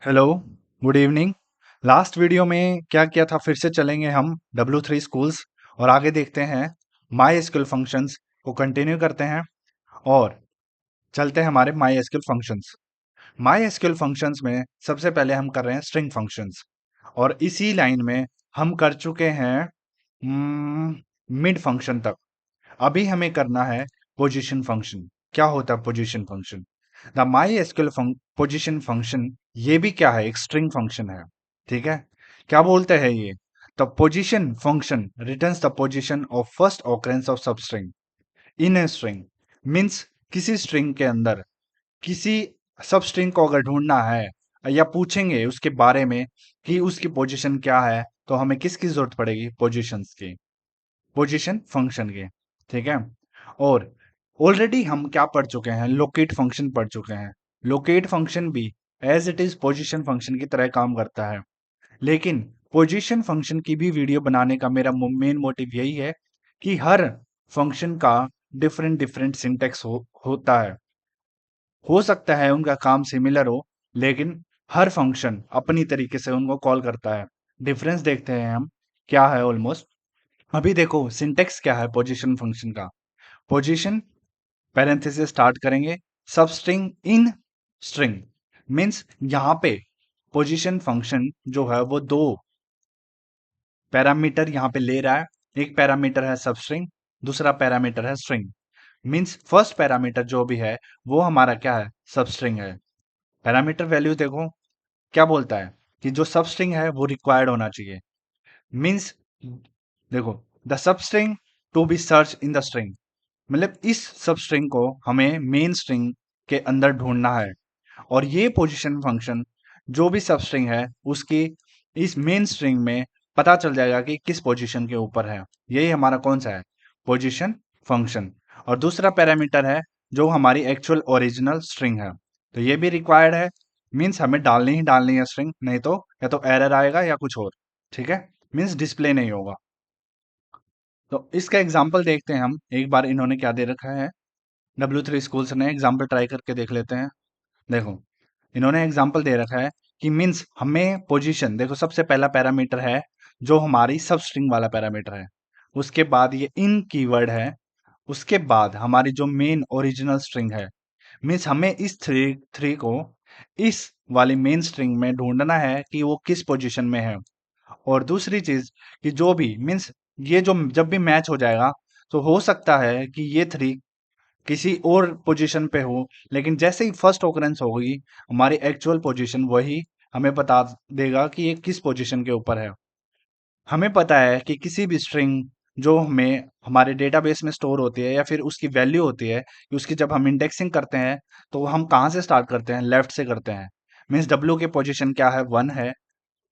Hello, good evening. Last video में क्या किया था, फिर से चलेंगे हम W3 स्कूल्स और आगे देखते हैं माई एसक्यूएल फंक्शंस को कंटिन्यू करते हैं और चलते हैं हमारे my SQL functions. My SQL functions में सबसे पहले हम कर रहे हैं स्ट्रिंग फंक्शंस और इसी लाइन में हम कर चुके हैं मिड फंक्शन तक। अभी हमें करना है पोजीशन फंक्शन। क्या होता है position function? The my SQL position function, ये भी क्या है, एक स्ट्रिंग फंक्शन है। ठीक है, क्या बोलते हैं ये? The position function returns the position of first occurrence of सब string in a string. Means किसी स्ट्रिंग के अंदर किसी सब स्ट्रिंग को अगर ढूंढना है या पूछेंगे उसके बारे में कि उसकी पोजीशन क्या है, तो हमें किसकी जरूरत पड़ेगी? पोजीशंस की, पोजीशन फंक्शन के। ठीक है, और ऑलरेडी हम क्या पढ़ चुके हैं, लोकेट फंक्शन पढ़ चुके हैं। लोकेट फंक्शन भी as it is position function की तरह काम करता है, लेकिन पोजीशन फंक्शन की भी वीडियो बनाने का मेरा मेन मोटिव यही है कि हर फंक्शन का डिफरेंट डिफरेंट सिंटेक्स होता है। हो सकता है उनका काम सिमिलर हो, लेकिन हर फंक्शन अपनी तरीके से उनको कॉल करता है। डिफरेंस देखते हैं हम क्या है ऑलमोस्ट। अभी देखो सिंटेक्स क्या है पोजीशन फंक्शन का। पोजीशन पैरेंथेसिस स्टार्ट करेंगे, सब स्ट्रिंग इन स्ट्रिंग। मीन्स यहाँ पे पोजीशन फंक्शन जो है वो दो पैरामीटर यहाँ पे ले रहा है। एक पैरामीटर है सब स्ट्रिंग, दूसरा पैरामीटर है स्ट्रिंग। मीन्स फर्स्ट पैरामीटर जो भी है वो हमारा क्या है, सब स्ट्रिंग है। पैरामीटर वैल्यू देखो क्या बोलता है कि जो सब स्ट्रिंग है वो रिक्वायर्ड होना चाहिए। मीन्स देखो, the substring to be search in the string, मतलब इस सब स्ट्रिंग को हमें मेन स्ट्रिंग के अंदर ढूंढना है। और ये पोजीशन फंक्शन जो भी सब स्ट्रिंग है उसकी इस मेन स्ट्रिंग में पता चल जाएगा कि किस पोजीशन के ऊपर है। यही हमारा कौन सा है, पोजीशन फंक्शन। और दूसरा पैरामीटर है जो हमारी एक्चुअल ओरिजिनल स्ट्रिंग है, तो ये भी रिक्वायर्ड है। मीन्स हमें डालनी ही डालनी है स्ट्रिंग, नहीं तो या तो एरर आएगा या कुछ और। ठीक है, मीन्स डिस्प्ले नहीं होगा। तो इसका एग्जाम्पल देखते हैं हम एक बार, इन्होंने क्या दे रखा है W3 स्कूल्स ने। एग्जाम्पल ट्राई करके देख लेते हैं। देखो, इन्होंने एग्जाम्पल दे रखा है कि मीन्स हमें पोजीशन, देखो सबसे पहला पैरामीटर है जो हमारी सब स्ट्रिंग वाला पैरामीटर है, उसके बाद ये इन कीवर्ड है, उसके बाद हमारी जो मेन ओरिजिनल स्ट्रिंग है। मीन्स हमें इस थ्री थ्री को इस वाली मेन स्ट्रिंग में ढूंढना है कि वो किस पोजीशन में है। और दूसरी चीज कि जो भी मीन्स ये जो जब भी मैच हो जाएगा, तो हो सकता है कि ये थ्री किसी और पोजीशन पे हो, लेकिन जैसे ही फर्स्ट ऑकरेंस होगी हमारी एक्चुअल पोजीशन वही हमें बता देगा कि ये किस पोजीशन के ऊपर है। हमें पता है कि किसी भी स्ट्रिंग जो हमें हमारे डेटाबेस में स्टोर होती है या फिर उसकी वैल्यू होती है कि उसकी जब हम इंडेक्सिंग करते हैं तो हम कहाँ से स्टार्ट करते हैं, लेफ्ट से करते हैं। मीन्स डब्ल्यू की पोजीशन क्या है, 1 है।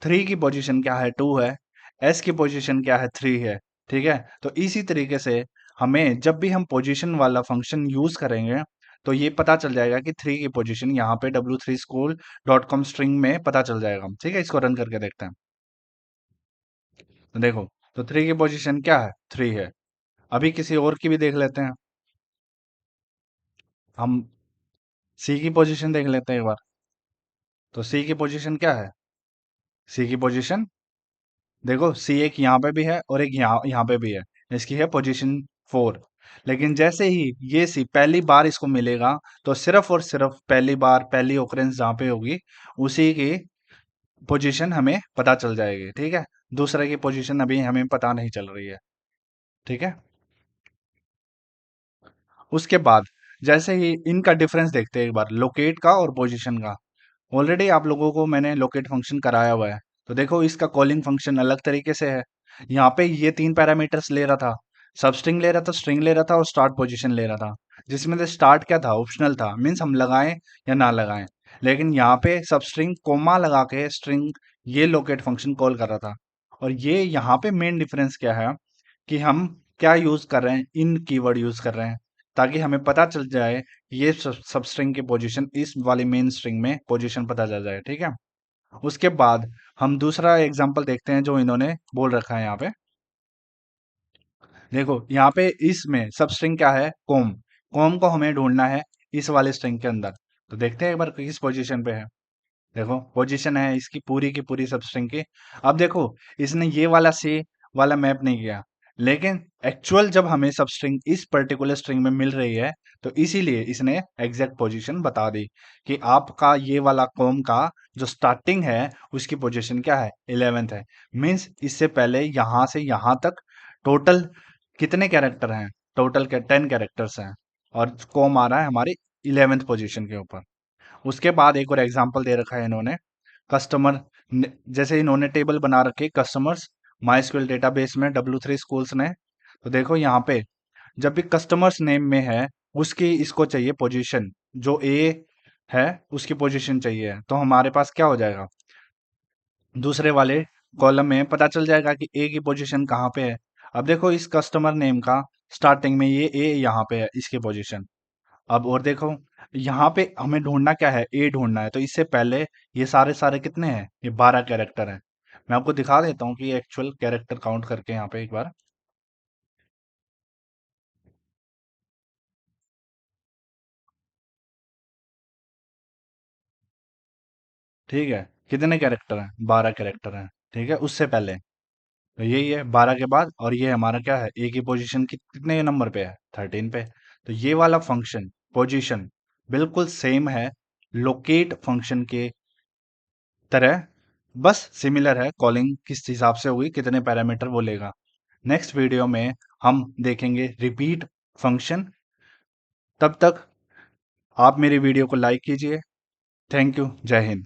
3 की पोजीशन क्या है, 2 है। एस की पोजीशन क्या है, 3 है। ठीक है, तो इसी तरीके से हमें जब भी हम पोजीशन वाला फंक्शन यूज करेंगे तो ये पता चल जाएगा कि 3 की पोजीशन यहाँ पे w3school.com स्ट्रिंग में पता चल जाएगा। ठीक है, इसको रन करके देखते हैं। तो देखो, तो 3 की पोजीशन क्या है, 3 है। अभी किसी और की भी देख लेते हैं हम। सी की पोजीशन देख लेते हैं एक बार। तो सी की पोजीशन क्या है, सी की पोजीशन देखो, सी एक यहाँ पे भी है और एक यहाँ यहाँ पे भी है। इसकी है पोजीशन 4। लेकिन जैसे ही ये सी पहली बार इसको मिलेगा तो सिर्फ और सिर्फ पहली बार पहली ओकरेंस जहाँ पे होगी उसी की पोजीशन हमें पता चल जाएगी। ठीक है, दूसरे की पोजीशन अभी हमें पता नहीं चल रही है। ठीक है, उसके बाद जैसे ही इनका डिफरेंस देखते हैं एक बार, लोकेट का और पोजीशन का। ऑलरेडी आप लोगों को मैंने लोकेट फंक्शन कराया हुआ है, तो देखो इसका कॉलिंग फंक्शन अलग तरीके से है। यहाँ पे ये 3 पैरामीटर्स ले रहा था, सब स्ट्रिंग ले रहा था, स्ट्रिंग ले रहा था और स्टार्ट पोजीशन ले रहा था। जिसमें से स्टार्ट क्या था, ऑप्शनल था, मीन्स हम लगाएं या ना लगाएं। लेकिन यहाँ पे सब स्ट्रिंग कोमा लगा के स्ट्रिंग ये लोकेट फंक्शन कॉल कर रहा था। और ये यहाँ पे मेन डिफरेंस क्या है कि हम क्या यूज कर रहे हैं, इन कीवर्ड यूज कर रहे हैं, ताकि हमें पता चल जाए ये सब स्ट्रिंग की पोजीशन इस वाली मेन स्ट्रिंग में पोजीशन पता चल जाए। ठीक है, उसके बाद हम दूसरा एग्जांपल देखते हैं जो इन्होंने बोल रखा है यहाँ पे। देखो यहाँ पे इसमें सब स्ट्रिंग क्या है, कॉम। कॉम को हमें ढूंढना है इस वाले स्ट्रिंग के अंदर। तो देखते हैं एक बार किस पोजीशन पे है। देखो पोजीशन है इसकी पूरी की पूरी सब स्ट्रिंग की। अब देखो इसने ये वाला से वाला मैप नहीं किया, लेकिन एक्चुअल जब हमें सब स्ट्रिंग इस पर्टिकुलर स्ट्रिंग में मिल रही है तो इसीलिए इसने एग्जैक्ट पोजीशन बता दी कि आपका ये वाला कॉम का जो स्टार्टिंग है उसकी पोजीशन क्या है, 11th है। मीन्स इससे पहले यहां से यहां तक टोटल कितने कैरेक्टर हैं, टोटल के 10 कैरेक्टर्स हैं, और कॉम आ रहा है हमारी 11th पोजीशन के ऊपर। उसके बाद एक और एग्जांपल दे रखा है इन्होंने, कस्टमर, जैसे इन्होंने टेबल बना रखे कस्टमर्स माइस्क्यूएल डेटाबेस में W3 स्कूल्स ने। तो देखो यहाँ पे जब भी कस्टमर्स नेम में है उसकी इसको चाहिए पोजीशन, जो ए है उसकी पोजीशन चाहिए, तो हमारे पास क्या हो जाएगा, दूसरे वाले कॉलम में पता चल जाएगा कि ए की पोजीशन कहाँ पे है। अब देखो इस कस्टमर नेम का स्टार्टिंग में ये ए यहाँ पे है इसकी पोजीशन। अब और देखो यहाँ पे हमें ढूंढना क्या है, ए ढूंढना है, तो इससे पहले ये सारे सारे कितने हैं, ये 12 कैरेक्टर हैं। मैं आपको दिखा देता हूँ कि एक्चुअल कैरेक्टर काउंट करके यहाँ पे एक बार। ठीक है, कितने कैरेक्टर हैं, 12 कैरेक्टर हैं। ठीक है, उससे पहले तो यही है 12 के बाद, और ये हमारा क्या है, ए की पोजीशन कितने नंबर पे है, 13 पे। तो ये वाला फंक्शन पोजीशन बिल्कुल सेम है लोकेट फंक्शन के तरह, बस सिमिलर है, कॉलिंग किस हिसाब से होगी, कितने पैरामीटर वो लेगा। नेक्स्ट वीडियो में हम देखेंगे रिपीट फंक्शन। तब तक आप मेरी वीडियो को लाइक कीजिए। थैंक यू, जय हिंद।